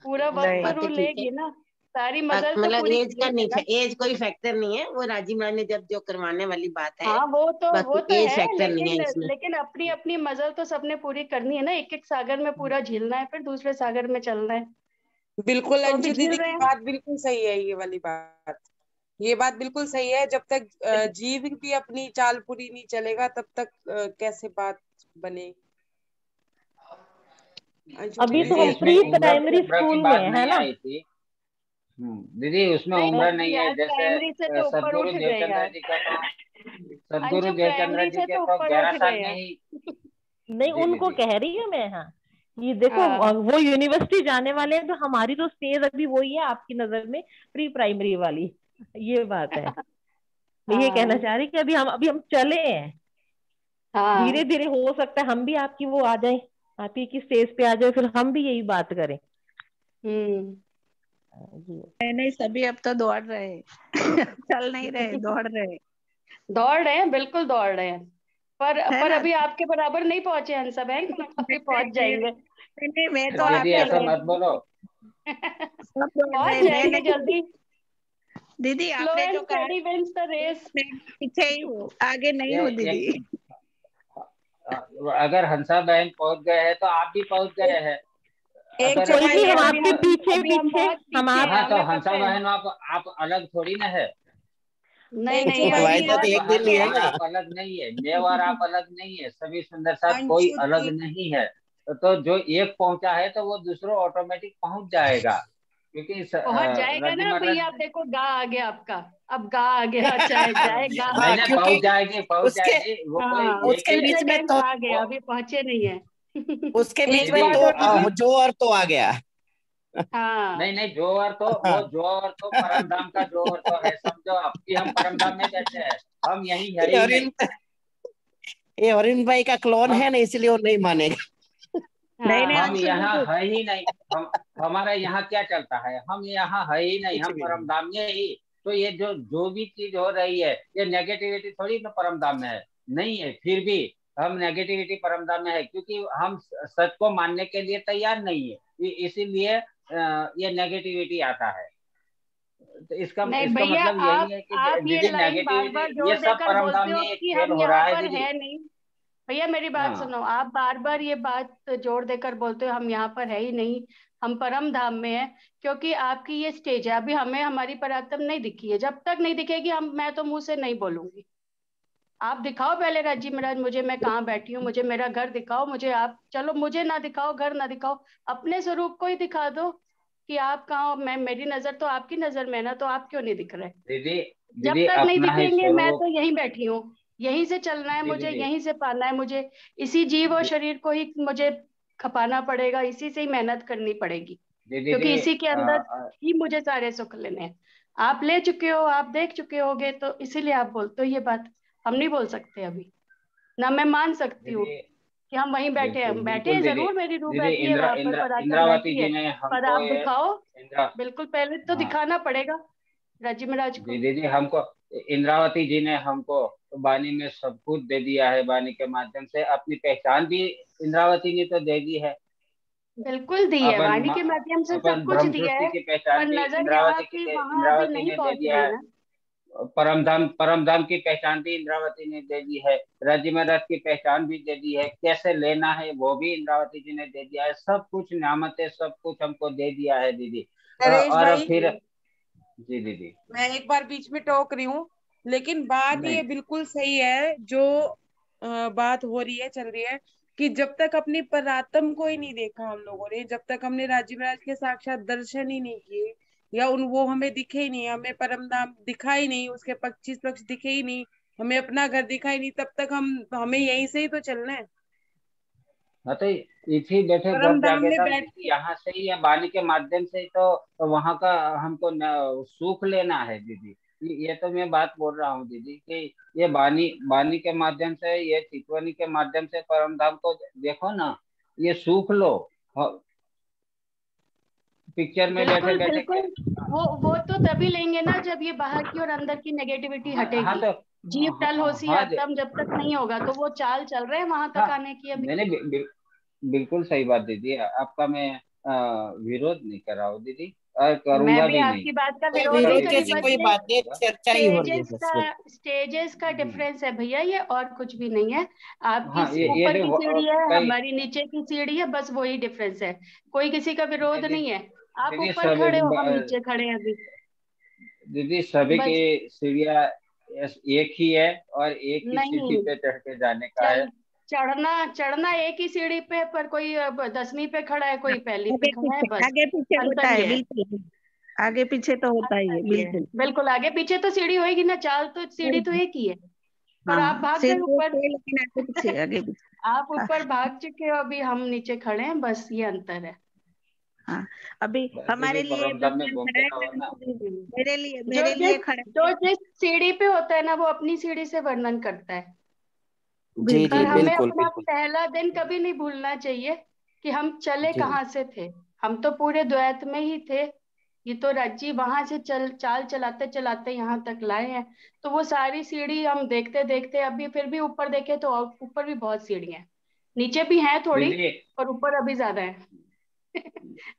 पूरा है। वक्त तो बात रू तो ठीक है। लेगी ना, सारी मजल तो मतलब पूरी एज का करेगी नहीं, ना। एज कोई फैक्टर नहीं है। वो राजीव महाराज ने जब जो करवाने वाली बात है, हाँ वो बाकी तो एज है, फैक्टर नहीं है लेकिन इसमें। लेकिन अपनी अपनी मजल तो सबने पूरी करनी है ना। एक एक सागर में पूरा झीलना है, फिर दूसरे सागर में चलना है। बिल्कुल तो अभी अंशु झील दीदी रहे की हैं। बात बिल्कुल सही है, ये वाली बात। ये बात बिल्कुल सही है। जब तक जीव भी अपनी चाल पूरी नहीं चलेगा तब तक कैसे बात बने। अंशु अभी दीदी तो दीदी हम इसमें प्री उम्र प्राइमरी उम्र की स्कूल में बात है नहीं ना। आई थी। दीदी उसमें उम्र नहीं नहीं है। यार, जैसे प्राइमरी से तो ऊपर सदगुरु उठ गए देवचंद्र यार। जी का तो सदगुरु अंशु देवचंद्र प्राइमरी जी से के तो तो ऊपर 11 उठ साल गए में हैं। ही नहीं, जी उनको दीदी। कह रही हूँ मैं। हाँ, ये देखो हाँ वो यूनिवर्सिटी जाने वाले हैं, तो हमारी तो स्टेज अभी वही है आपकी नजर में, प्री प्राइमरी वाली। ये बात है। मैं ये कहना हाँ चाह रही कि अभी हम चले हैं, धीरे हाँ धीरे हो सकता है हम भी आपकी वो आ जाए, आप ही की स्टेज पे आ जाए, फिर हम भी यही बात करें। जी। नहीं, सभी अब तो दौड़ रहे हैं। चल नहीं रहे, दौड़ रहे हैं। दौड़ रहे हैं, बिल्कुल दौड़ रहे हैं। है पर ना? अभी आपके बराबर नहीं पहुंचे हंसा बहन, अभी पहुंच जाएंगे। नहीं, मैं तो दीदी आपके ऐसा मत बोलो। सब दौड़ रहे पहुंच हैं। जाएंगे जल्दी। दीदी स्लो आपने एंड जो कहा स्टडी विंस द रेस। मैं पीछे ही हूँ, आगे नहीं ये हूँ एक दीदी। अगर हंसा बहन पहुंच गए हैं तो आप भी पहुंच गए हैं। एक अगर कोई चम्मच नहीं, हम और अभी आपके हम पीछे अभी हम पीछे, बहुत हम पीछे आप हैं, हाँ, तो हमें हंसा पता है। बहन आप अलग थोड़ी ना है। नहीं एक नहीं, चुम्मच अभी वायदा और तो यार एक दिन पीछे लिया है। ना। आप अलग नहीं है, मैं और आप अलग नहीं है, सभी सुंदर साथ कोई अंशु अलग दी, नहीं है। तो जो एक पहुंचा है तो वो दूसरा ऑटोमेटिक पहुंच जाएगा, क्योंकि पहुंच जाएगा रजी ना महाराज। भैया। आप देखो, गा आ गया आपका, अब गा आ गया, चाहे जाएगा। नहीं हाँ, नहीं, क्योंकि पहुंच उसके जाएगी, वो कोई हाँ, एक उसके ही बीच में प्रेसिडेंट तो आ गया, वो अभी पहुंचे नहीं है। उसके बीच एक में दीदी। बात तो और दीदी, जो और तो आ गया। हाँ नहीं नहीं, वो जोर तो परमधाम का जोर तो है, समझो आप कि हम परमधाम में बैठे हैं, हम यही है ये ही नहीं। अरविंद ये अरविंद भाई का क्लोन हम है ना, इसलिए वो नहीं मानेगा। नहीं नहीं हाँ हम अंशु यहाँ दीदी, है ही नहीं। हम हमारा यहाँ क्या चलता है, हम यहाँ है ही नहीं, कुछ हम भी नहीं। परमधाम में ही। तो ये जो जो भी चीज हो रही है, ये नेगेटिविटी थोड़ी ना परमधाम में है, नहीं है, फिर भी हम नेगेटिविटी परमधाम में है, क्योंकि हम सच को मानने के लिए तैयार नहीं है, इसीलिए ये नेगेटिविटी आता है। तो इसका नहीं इसका भैया, मतलब यही है कि आप ये दीदी लाइन बार बार नेगेटिविटी, ये जोर सब देकर परमधाम बोलते में हो एक कि खेल हम हो रहा यहाँ है पर दीदी। है नहीं। भैया मेरी बात हाँ सुनो, आप बार बार ये बात जोर देकर बोलते हो हम यहाँ पर है ही नहीं, हम परम धाम में है, क्योंकि आपकी ये स्टेज है। अभी हमें हमारी पराक्रम नहीं दिखी है, जब तक नहीं दिखेगी मैं तो मुंह से नहीं बोलूंगी। आप दिखाओ पहले राजी महाराज मुझे, मैं कहाँ बैठी हूँ, मुझे मेरा घर दिखाओ। मुझे आप, चलो मुझे ना दिखाओ, घर ना दिखाओ, अपने स्वरूप को ही दिखा दो कि आप कहाँ हो। मैं, मेरी नजर तो आपकी नजर में है ना, तो आप क्यों नहीं दिख रहे? दीदी, जब दीदी तक नहीं अपना ही दिखेंगे मैं स्वरूप। तो यहीं बैठी हूँ, यहीं से चलना है जी मुझे, दीदी। यहीं से पाना है मुझे। इसी जीव और जी शरीर को ही मुझे खपाना पड़ेगा, इसी से ही मेहनत करनी पड़ेगी, जी दीदी। क्योंकि इसी के अ, अंदर अ, ही मुझे सारे सुख लेने हैं। आप ले चुके हो, आप देख चुके होगे, तो इसीलिए आप बोलते हो ये बात। हम नहीं बोल सकते अभी ना, मैं मान सकती हूँ दीदी कि हम वहीं बैठे हैं। बिल्कुल हम बैठे बिल्कुल हैं दीदी। जरूर, मेरी रूह दीदी बैठी है वहां पर, पराक्रम इंद्रावती बैठी है। जी ने पर हमको आप ये दिखाओ, इंद्रा बिल्कुल पहले तो हाँ दिखाना पड़ेगा राजी महाराज जी को। दीदी, हमको इंद्रावती जी ने हमको वाणी में सब कुछ दे दिया है, वाणी के माध्यम से अपनी पहचान भी इंद्रावती ने तो दे दी है। बिल्कुल दी है, अपन वाणी के माध्यम से सब अपन कुछ ब्रह्म दिया सृष्टि है। की पहचान पर भी नजर यहाँ की वहां अभी इंद्रावती नहीं ने दे पहुंच दिया रही है। ना। परमधाम परमधाम की पहचान भी इंद्रावती ने दे दी है, राज्य महाराज की पहचान भी दे दी है, कैसे लेना है वो भी इंद्रावती जी ने दे दिया है, सब कुछ नामते सब कुछ हमको दे दिया है दीदी। नरेश और भाई, फिर जी दीदी। मैं एक बार बीच में टोक रही हूँ, लेकिन बात नहीं ये बिल्कुल सही है जो बात हो रही है, चल रही है, कि जब तक अपनी परात्म को ही नहीं देखा हम लोगों ने, जब तक हमने राजीव महाराज के साक्षात दर्शन ही नहीं किए, या उन वो हमें दिखे ही नहीं, हमें परम धाम दिखा ही नहीं, उसके 25 पक्ष दिखे ही नहीं, हमें अपना घर दिखा ही नहीं, तब तक हमें यहीं से ही तो चलना है। हाँ, तो इसी बैठे परम घर धाम जाके में था बैठ दीदी, के, यहाँ से ही या वाणी के माध्यम से ही तो वहाँ का हमको सुख लेना है दीदी। ये तो मैं बात बोल रहा हूँ दीदी कि ये वाणी वाणी के माध्यम से, ये चितवनी के माध्यम से परम धाम को देखो ना, ये सुख लो। पिक्चर में बैठे बिल्कुल बैठे बिल्कुल, वो तो तभी लेंगे ना जब ये बाहर की और अंदर की नेगेटिविटी हाँ हाँ हटेगी। तो जीव टल हाँ होसी हाँ आत्म जब तक नहीं होगा, तो वो चाल चल रहे हैं वहां हाँ, तक आने की अभी। मैंने बिल्कुल सही बात दीदी, आपका मैं विरोध नहीं कर रहा हूँ दीदी, और मैं करूंगा भी भी नहीं। आपकी बात का कोई विरोध नहीं विरोध कभी करी, भी जैसी बस नहीं कोई ये बात नहीं, करूंगा। चर्चा ही हो रही है बस सिर्फ। स्टेजेस का हम्म, डिफरेंस है भैया, ये और कुछ भी नहीं है। आपकी हाँ ये ऊपर जो की सीढ़ी है, कई हमारी नीचे की सीढ़ी है, बस वही डिफरेंस है। कोई किसी का विरोध दीदी, नहीं है। आप दीदी ऊपर सभी खड़े हो, हम नीचे खड़े हैं अभी। दीदी सभी की बस सीढ़ियाँ एक ही है, और एक ही सीढ़ी नहीं, पे चढ़ के जाने का है। चल चढ़ना चढ़ना एक ही सीढ़ी पे, पर कोई अब 10वीं पे खड़ा है, कोई पहली पे खड़ा है, बस आगे पीछे होता अंतर ही है, है। बिल्कुल आगे पीछे तो होता ही है, अंतर ही है, बिल्कुल। बिल्कुल आगे पीछे तो सीढ़ी होएगी ना, चाल तो सीढ़ी तो एक ही है, पर आप हाँ, भाग गए सीढ़ी ऊपर। एक है, लेकिन आगे पीछे आगे पीछे। आप ऊपर भाग चुके हो, अभी हम नीचे खड़े हैं, बस ये अंतर है। हाँ, अभी हमारे लिए में भगवान घूमते खड़ा रहो ना। है, मेरे लिए जो खड़ा जो जिस सीढ़ी पे होता है ना, वो अपनी सीढ़ी से वर्णन करता है। जी जी और हमें बिल्कुल अपना बिल्कुल। पहला दिन कभी नहीं भूलना चाहिए कि हम चले जी कहाँ से थे। हम तो पूरे द्वैत में ही थे। ये तो राज्य वहां से चाल चलाते चलाते यहाँ तक लाए हैं। तो वो सारी सीढ़ी हम देखते देखते, अभी फिर भी ऊपर देखे तो ऊपर भी बहुत सीढ़ियां हैं, नीचे भी हैं थोड़ी, दीदी पर ऊपर अभी ज्यादा है।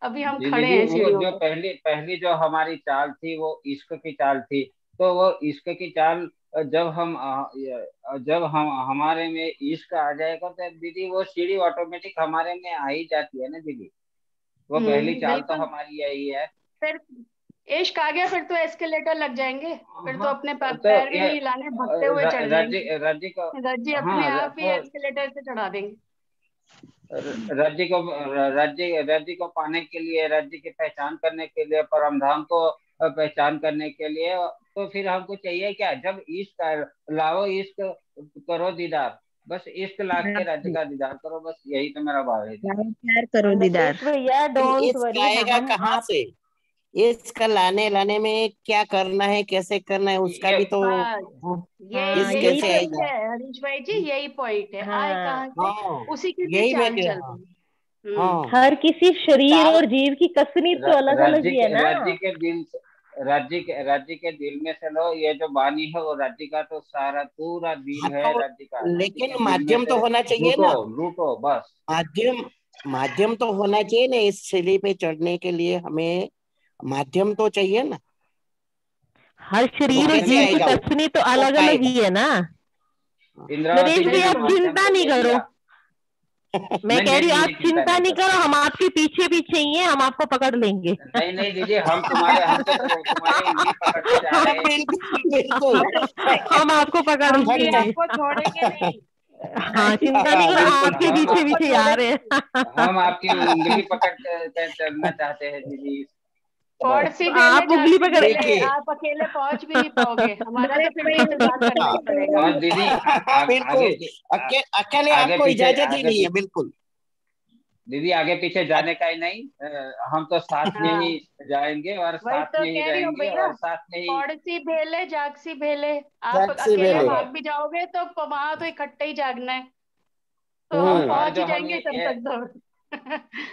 अभी हम जी खड़े दीदी, हैं वो सीढ़ियों जो पे। पहली पहली जो हमारी चाल थी वो इश्क की चाल थी। तो वो इश्क की चाल जब हम हमारे में इश्क आ जाएगा तो दीदी वो सीढ़ी ऑटोमेटिक हमारे में आ ही जाती है ना दीदी। वो पहली चाल तो बिल्कुल। हमारी यही है। फिर इश्क आ गया, फिर तो एस्केलेटर लग जाएंगे, फिर तो हाँ अपने तो पैर भी ये नहीं हिलाने, भगते हुए चढ़ जाएंगे। राज्य को, रज्जी अपने हाँ आप ही तो एस्केलेटर से चढ़ा देंगे। राज्य को राज्य को पाने के लिए, राज्य की पहचान करने के लिए, परमधाम को पहचान करने के लिए, तो फिर हमको चाहिए क्या? जब इश्क लाओ, इश्क करो दीदार, बस इश्क ला के राज्य का दीदार करो, बस यही तो मेरा भाव है दीदी। प्यार करो दीदार। नरेश भैया लेकिन डोंट इसका वरी, आएगा हम कहाँ आप से? इसका लाने में क्या करना है, कैसे करना है, उसका ये भी तो बस हाँ इस यही कैसे यही पॉइंट आएगा? है हरीश भाई जी, यही पॉइंट है। आए हाँ, कहाँ से? हाँ उसी की भी यही मैं चाल कह चल रहा हूँ। रही है। हाँ हर किसी शरीर चाल और जीव की कसनी तो अलग अलग ही है ना। राज्य के दिल में से लो, ये जो वाणी है वो राज्य का तो सारा पूरा हाँ दिल है, तो राज्य लेकिन के दिल में माध्यम तो से होना चाहिए लूटो ना। लूटो बस। माध्यम माध्यम तो होना चाहिए ना, इस सीढ़ी पे चढ़ने के लिए हमें माध्यम तो चाहिए ना। हर तो वो शरीर और कैसे जीव की आएगा? कसनी तो वो अलग अलग पाएगा। ही है ना। इंद्रावती नरेश भाई दीदी, आप बिल्कुल। माध्यम चिंता तो नहीं यही करो, है। मैं नहीं कह नहीं रही हूँ आप दीदी, चिंता चिंता नहीं नहीं करते। करो, हम आपके पीछे पीछे ही हैं, हम आपको पकड़ लेंगे। नहीं नहीं दीदी, हम तो तुम्हारे उंगली पकड़ के जा रहे हैं। बिल्कुल बिल्कुल। हम आपको पकड़ हम भी लेंगे। आपको छोड़ेंगे नहीं। हाँ चिंता नहीं हाँ करो, बिल्कुल आपके हम पीछे आपको पीछे आ रहे छोड़ेंगे नहीं। हैं। हम आपकी उंगली पकड़ के चलना चाहते हैं दीदी, बस। पौड़सी भेले आप उंगली जागसी पकड़ भेले, देखिए। आप अकेले पहुंच भी नहीं पाओगे, हमारा तो नरेश फिर भी भाई इंतजार करना हाँ ही पड़ेगा। और दीदी आगे बिल्कुल। अकेले आगे आपको पीछे इजाजत ही नहीं है, बिल्कुल। दीदी आगे पीछे जाने का ही नहीं, हम तो साथ में ही हाँ, जाएंगे और वही साथ तो में ही कह रही हूँ रहेंगे भैया। और साथ में ही। पौड़सी भेले जागसी भेले, आप जागसी अकेले वेले। भाग भी जाओगे तो वहां तो इकट्ठे ही जागना है, तो हम हम्म। और पहुंच जो ही हम जाएंगे तब तक तो।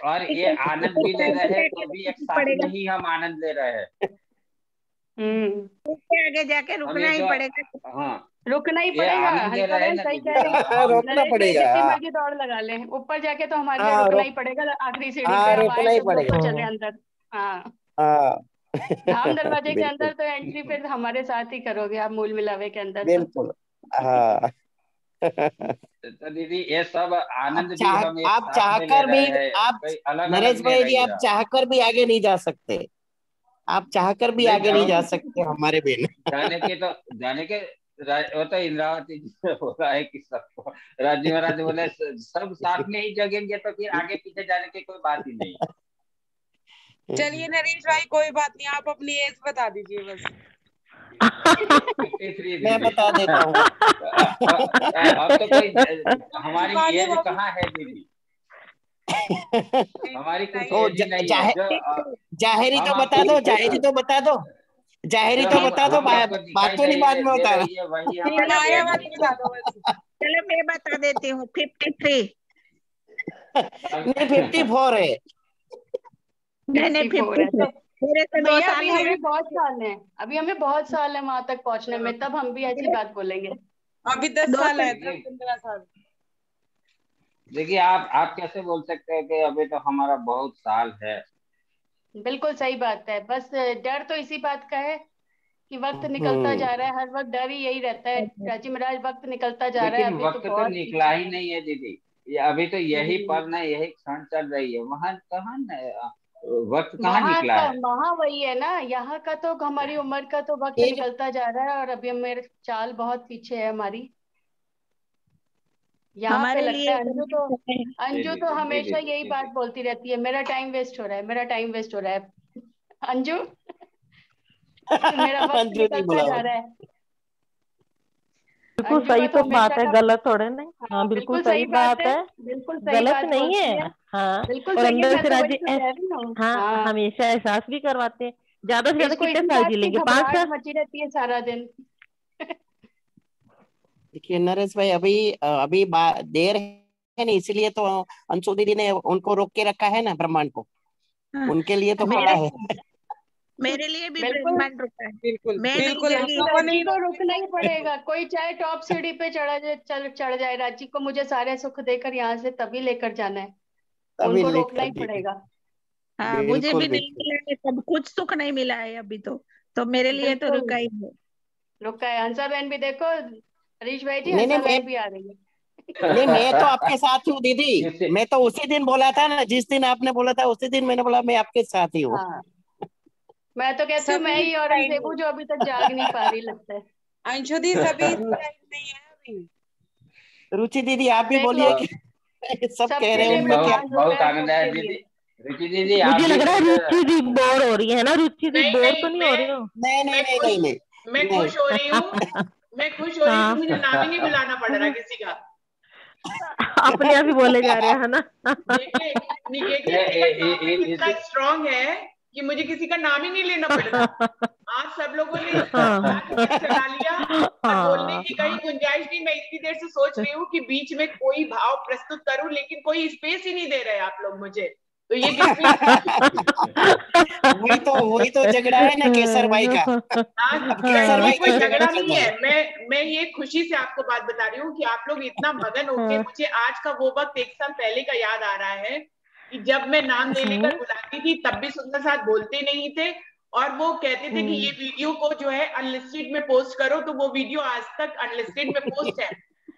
और ये आनंद भी ले रहे हैं तो भी एक साथ में पड़ेगा, ही हम आनंद ले रहे हैं। हम्म। आगे जाके हम रुकना ये ही जो, पड़ेगा। हाँ रुकना ही ये पड़ेगा। आनंद ले हंसा रहे हैं बहन ना सही दीदी, कह रही है। रोकना नरेश भाई पड़ेगा। जितनी हाँ मर्जी दौड़ लगा ले, ऊपर जाके तो हमारे लिए हाँ, रुकना ही पड़ेगा आखिरी सीढ़ी पे। हाँ हम आए रोकना ही तब पड़ेगा। ऊपर चले अंदर। हाँ, हाँ धाम दरवाजे के बिल्कुल अंदर तो एंट्री फिर हमारे साथ ही करोगे आप, मूल मिलावे के अंदर तो। बिल्कुल। हाँ तो दीदी ये सब आनंद भी हम एक आप साथ में ले चाहकर भी, रहे हैं, आप कोई अलग अलग नरेश ले भाई जी, नहीं आप रहा। चाहकर भी आगे नहीं जा सकते। आप चाहकर भी नहीं आगे नहीं जा सकते हमारे जाने बिना। के तो जाने के वो तो इंद्रावती जी से हो रहा है कि सबको राजी महाराज बोले सब साथ में ही जगेंगे तो फिर आगे पीछे जाने की कोई बात ही नहीं। चलिए नरेश भाई कोई बात नहीं, आप अपनी एज बता दीजिए बस। 53 मैं दीदी। बता देता हूँ। अब तो कोई हमारी आगे एज वो भी कहाँ है दीदी, हमारी कुछ तो एज ही नहीं है जो जाहिरी हम तो बता आपको दो, दिखाई, जाहिरी तो बता दो, जाहिरी जो तो बता दो, हम आपको बात दिखाई तो नहीं बाद में दे बताना। रही है वही हमारी चलो माया एज वाली है। बता दो बस। चलो मैं बता देती हूँ, 53। नहीं 54 है। नहीं नहीं, 54 है 53। तो मेरे से 2 भैया साल अभी ही हमें बहुत साल है, अभी हमें बहुत साल है वहां तक पहुंचने में, तब हम भी ऐसी बात बोलेंगे। अभी 10 दो साल है, साल 10-15 साल। देखिए आप कैसे बोल सकते हैं कि अभी तो हमारा बहुत साल है। बिल्कुल सही बात है, बस डर तो इसी बात का है कि वक्त निकलता हम्म। जा रहा है, हर वक्त डर ही यही रहता है। राजी महाराज वक्त निकलता जा रहा है, लेकिन अभी तो वक्त तो बहुत निकला पीछे ही है। नहीं है दीदी, ये अभी तो यही हम्म। पल है, यही क्षण चल रही है, वहां कहाँ वक्त कहाँ निकला है। वहाँ वही है ना, यहाँ का तो हमारी उम्र का तो वक्त ये निकलता जा रहा है, और अभी मेरे चाल बहुत पीछे है हमारी। यहाँ पे हमारे लगता लिए है जी अंजू जी तो जी हमेशा दीदी यही जी बात दीदी। बोलती रहती है, मेरा टाइम वेस्ट हो रहा है, मेरा टाइम वेस्ट हो रहा है। अंजू, मेरा वक्त अंजू नहीं निकलता बुलाओ। जा रहा है। बिल्कुल अंजू का सही तो तो बात हमेशा है, का गलत थोड़े नहीं। हाँ हाँ बिल्कुल बिल्कुल सही सही बात बात है, है, बिल्कुल सही गलत बात नहीं बोलती है। है, हाँ, बिल्कुल और सही है, अंदर मैं से तो वही राज्य तो कह रही हूँ। हाँ, हाँ, हमेशा एहसास भी करवाते हैं। ज्यादा से ज्यादा इसको कितने इसी साल बात जी की लेंगे, 5 घबराहट साल? मची रहती है सारा दिन। देखिए नरेश भाई, अभी देर है नहीं, इसीलिए तो अंशु दीदी ने उनको रोक के रखा है ना ब्रह्मांड को, हाँ, उनके लिए तो मेरे खड़ा है। मेरे लिए भी बिल्कुल ब्रह्मांड रुका है। बिल्कुल मैं नहीं बिल्कुल, हम जगी। लोगों ने रांची ही को रोक रुकना ही पड़ेगा, कोई चाहे टॉप सीढ़ी पे चढ़ जाए, रांची को मुझे सारे सुख देकर यहाँ से तभी लेकर जाना है, तभी उनको रोकना लेकर ही जी, पड़ेगा। हाँ, मुझे बिल्कुल भी नहीं बिल्कुल। मिला है, सब कुछ सुख नहीं मिला है अभी तो मेरे लिए तो बिल्कुल रुका ही है। रुका है। हंसा बहन भी देखो, हरीश भाई जी, नहीं नहीं हंसा मैं बहन भी आ रही है। नहीं, मैं तो आपके साथ हूँ दीदी। जिससे मैं तो उसी दिन बोला था ना, जिस दिन आपने बोला था उसी दिन मैंने बोला मैं आपके साथ ही हूँ। हाँ, मैं तो कहती हूँ मैं सभी ही इस लाइन औरंगजेब हूँ में, जो अभी तक जाग नहीं पा रही लगता है। अंशु दी सभी इस लाइन में ही है अभी। रुचि दीदी आप अब भी देख लो, बोलिए कि सब कह सबके रहे हैं लिए लेकिन उनमें क्या। ब्रह्मांड बहुत रुका बहुत है, आनंद आया सबके लिए। दीदी। रुचि दीदी आप मुझे भी लग रहा है कुछ रुचि दी बोर हो रही है ना, रुचि दी नहीं बोर तो नहीं, नहीं हो रही हो? नहीं नहीं मैं नहीं खुश नहीं नहीं मैं नहीं। खुश हो रही हूँ। मैं खुश हो रही हूँ कि हाँ, मुझे नाम ही नहीं बुलाना पड़ रहा किसी का। अपने आप ही बोले जा रहे हैं, है ना? देखिए, निगेटिव ए- ए- ए- पावर ए- इतना इसी स्ट्रांग है कि मुझे किसी का नाम ही नहीं लेना पड़ रहा। आज सब लोगों ने हाँ हाथ ऊपर चला लिया और बोलने हाँ। की कहीं गुंजाइश नहीं। मैं इतनी देर से सोच रही हूँ कि बीच में कोई भाव प्रस्तुत करूं, लेकिन कोई स्पेस ही नहीं दे रहे आप लोग मुझे। तो ये कितनी वही तो झगड़ा है ना केसर भाई का। हाँ, अब केसर ये भाई कोई का झगड़ा झगड़ा चल नहीं रहा है। है। मैं ये खुशी से आपको बात बता रही हूँ कि आप लोग इतना मगन होके, मुझे आज का वो वक्त 1 साल पहले का याद आ रहा है कि जब मैं नाम ले लेकर बुलाती थी तब भी सुंदर साथ बोलते नहीं थे, और वो कहते थे कि ये वीडियो को जो है अनलिस्टेड में पोस्ट करो, तो वो वीडियो आज तक अनलिस्टेड में पोस्ट है।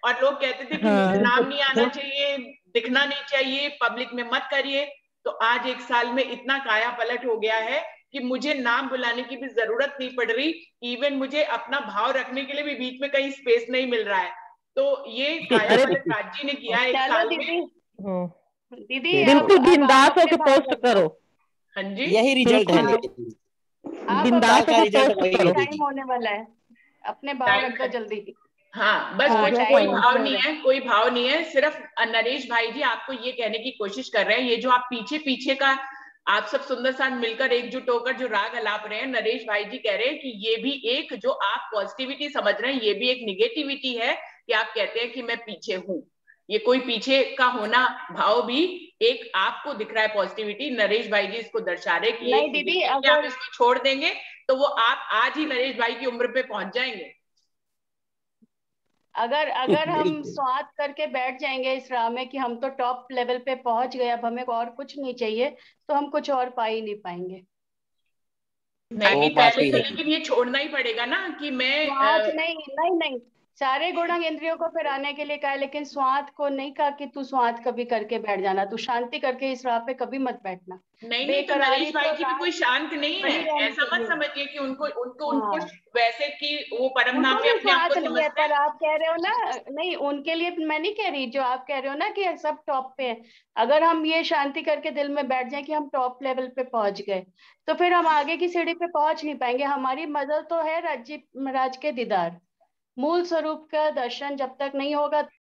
और लोग कहते थे कि मेरा नाम नहीं आना चाहिए, दिखना नहीं चाहिए, पब्लिक में मत करिए। तो आज 1 साल में इतना काया पलट हो गया है कि मुझे नाम बुलाने की भी जरूरत नहीं पड़ रही। इवन मुझे अपना भाव रखने के लिए भी बीच में कहीं स्पेस नहीं मिल रहा है। तो ये काया अरे पलट राजी ने किया है 1 चलो साल में। दीदी, दीदी बिल्कुल अब आप बिंदास अपने होके भाव पोस्ट रख दो। करो, हाँ जी, यही रिजल्ट है बिल्कुल लेकिन आप अब 1 बिंदास साल अपने का होके भाव रिजल्ट रख पोस्ट दो, वही है कि करो। टाइम दीदी। होने वाला है, अपने भाव टाइम रख दो जल्दी। हाँ, बस हाँ, कुछ जो कोई टाइम टाइम भाव होने नहीं वाला है। है, कोई भाव नहीं है। सिर्फ नरेश भाई जी आपको ये कहने की कोशिश कर रहे हैं, ये जो आप पीछे पीछे का आप सब सुंदर साथ मिलकर एकजुट होकर जो राग अलाप रहे हैं, नरेश भाई जी कह रहे हैं कि ये भी एक जो आप पॉजिटिविटी समझ रहे हैं, ये भी एक निगेटिविटी है कि आप कहते हैं कि मैं पीछे हूं। ये कोई पीछे का होना भाव भी एक आपको दिख रहा है पॉजिटिविटी। नरेश भाई जी इसको दर्शा रहे कि नहीं एक दीदी, निगेटिविटी, आप अगर इसको छोड़ देंगे तो वो आप आज ही नरेश भाई की उम्र पे पहुंच जाएंगे। अगर अगर हम बिल्कुल स्वाद करके बैठ जाएंगे इस राह में कि हम तो टॉप लेवल पे पहुंच गए, अब हमें और कुछ नहीं चाहिए, तो हम कुछ और पा ही नहीं पाएंगे। वो नहीं, बात पहले भी तो है। लेकिन ये छोड़ना ही पड़ेगा ना कि मैं स्वाद नहीं, नहीं नहीं, सारे गुणक इंद्रियों को फिर आने के लिए कहा है, लेकिन स्वाद को नहीं कहा कि तू स्वाद कभी करके बैठ जाना, तू शांति करके इस राह पे कभी मत बैठना। नहीं, तो बेकरारी नरेश भाई तो जी भी राह कोई शांत नहीं है। बनी रहनी ऐसा मत चाहिए। समझिए कि उनको उनको उनको हाँ, वैसे कि वो परम उनको धाम में भी अपने आप स्वाद को नहीं है, समझते पर हैं। आप कह रहे हो ना, नहीं उनके लिए मैं नहीं कह रही, जो आप कह रहे हो ना कि सब टॉप पे है, अगर हम ये शांति करके दिल में बैठ जाए कि हम टॉप लेवल पे पहुंच गए, तो फिर हम आगे की सीढ़ी पे पहुंच नहीं पाएंगे। हमारी मदद तो है राज्य राज के दीदार, मूल स्वरूप का दर्शन जब तक नहीं होगा